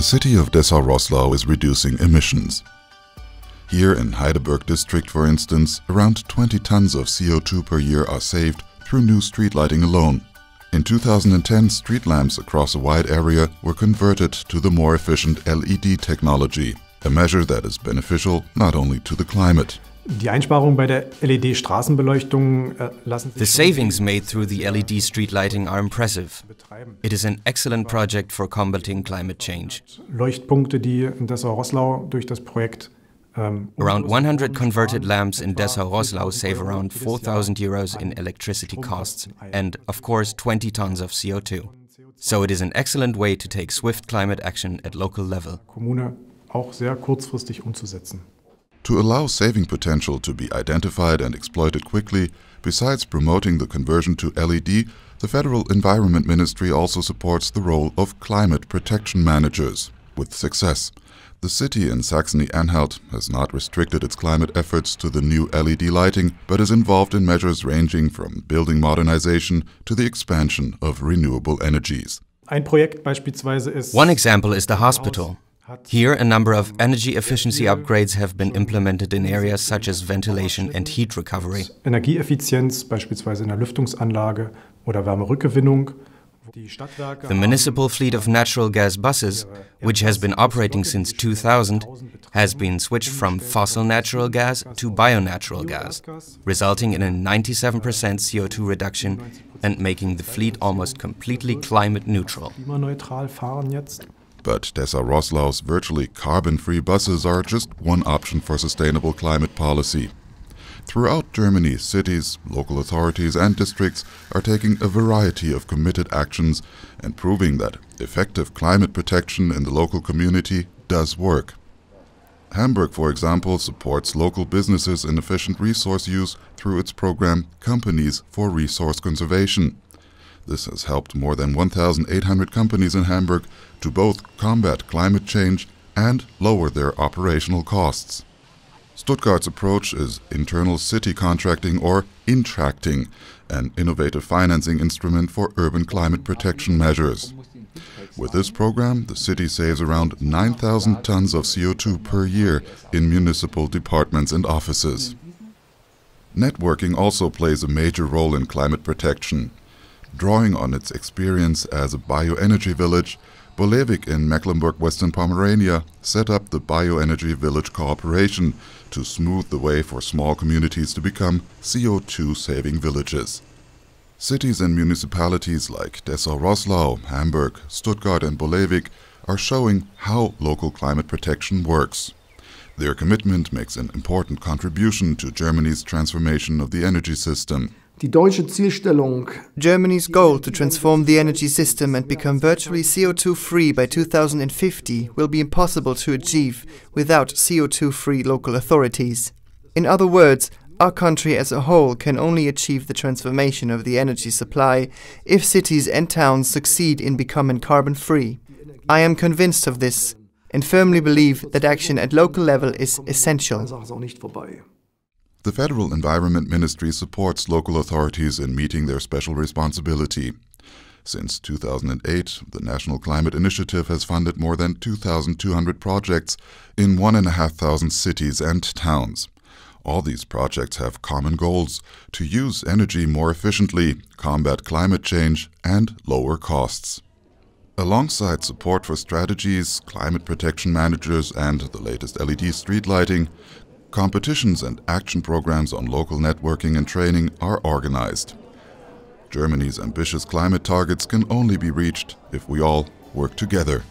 city of Dessau-Roßlau is reducing emissions. Here in Heidelberg district, for instance, around 20 tons of CO2 per year are saved through new street lighting alone. In 2010, street lamps across a wide area were converted to the more efficient LED technology, a measure that is beneficial not only to the climate. Die Einsparungen bei der LED-Straßenbeleuchtung lassen sich. The savings made through the LED street lighting are impressive. It is an excellent project for combating climate change. Leuchtpunkte, die in Dessau-Roßlau durch das Projekt Around 100 converted lamps in Dessau-Roßlau save around 4,000 euros in electricity costs and, of course, 20 tons of CO2. So it is an excellent way to take swift climate action at local level. Kommune auch sehr kurzfristig umzusetzen. To allow saving potential to be identified and exploited quickly, besides promoting the conversion to LED, the Federal Environment Ministry also supports the role of climate protection managers, with success. The city in Saxony-Anhalt has not restricted its climate efforts to the new LED lighting, but is involved in measures ranging from building modernization to the expansion of renewable energies. Ein Projekt beispielsweise ist. One example is the hospital. Here, a number of energy efficiency upgrades have been implemented in areas such as ventilation and heat recovery. Energieeffizienz, beispielsweise in der Lüftungsanlage oder Wärmerückgewinnung. The municipal fleet of natural gas buses, which has been operating since 2000, has been switched from fossil natural gas to bio-natural gas, resulting in a 97% CO2 reduction and making the fleet almost completely climate neutral. But Dessau-Roßlau's virtually carbon-free buses are just one option for sustainable climate policy. Throughout Germany, cities, local authorities and districts are taking a variety of committed actions and proving that effective climate protection in the local community does work. Hamburg, for example, supports local businesses in efficient resource use through its program Companies for Resource Conservation. This has helped more than 1,800 companies in Hamburg to both combat climate change and lower their operational costs. Stuttgart's approach is internal city contracting or Intracting, an innovative financing instrument for urban climate protection measures. With this program, the city saves around 9,000 tons of CO2 per year in municipal departments and offices. Networking also plays a major role in climate protection. Drawing on its experience as a bioenergy village, Bolewik in Mecklenburg-Western Pomerania set up the Bioenergy Village Cooperation to smooth the way for small communities to become CO2-saving villages. Cities and municipalities like Dessau-Roßlau, Hamburg, Stuttgart and Bolewik are showing how local climate protection works. Their commitment makes an important contribution to Germany's transformation of the energy system. Die deutsche Zielstellung. Germany's goal to transform the energy system and become virtually CO2-free by 2050 will be impossible to achieve without CO2-free local authorities. In other words, our country as a whole can only achieve the transformation of the energy supply if cities and towns succeed in becoming carbon-free. I am convinced of this and firmly believe that action at local level is essential. The Federal Environment Ministry supports local authorities in meeting their special responsibility. Since 2008, the National Climate Initiative has funded more than 2,200 projects in 1,500 cities and towns. All these projects have common goals: to use energy more efficiently, combat climate change, and lower costs. Alongside support for strategies, climate protection managers, and the latest LED street lighting, competitions and action programs on local networking and training are organized. Germany's ambitious climate targets can only be reached if we all work together.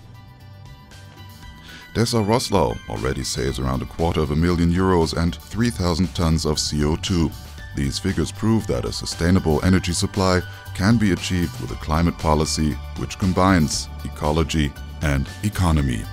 Dessau-Roßlau already saves around €250,000 and 3,000 tons of CO2. These figures prove that a sustainable energy supply can be achieved with a climate policy which combines ecology and economy.